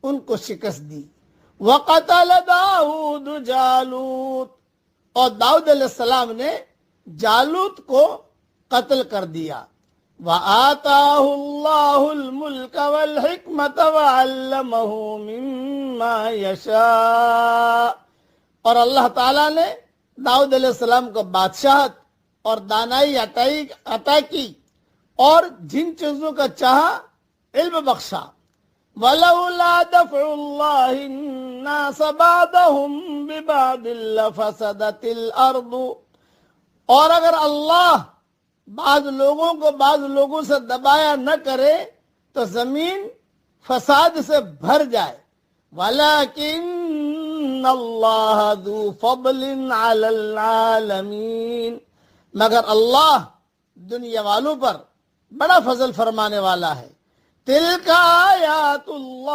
ان کو شکست دی۔ وقتل داؤد جالوت، اور داؤد علیہ السلام نے جالوت کو قتل کر دیا۔ وآتاہ اللہ الملک والحکمت وعلمہ مما یشاء، اور اللہ تعالیٰ نے داؤد علیہ السلام کو بادشاہت اور دانائی عطا کی، اور جن چیزوں کا چاہا علم بخشا۔ وَلَوْلَا دَفْعُ اللَّهِ النَّاسَ بَعْضَهُمْ بِبَعْضٍ لَفَسَدَتِ الْأَرْضُ، اور اگر اللہ بعض لوگوں کو بعض لوگوں سے دبایا نہ کرے تو زمین فساد سے بھر جائے۔ وَلَكِنَّ اللَّهَ ذُو فَضْلٍ عَلَى الْعَالَمِينَ، مگر اللہ دنیا والوں پر بڑا فضل فرمانے والا ہے۔ تِلْكَ آیاتُ اللہ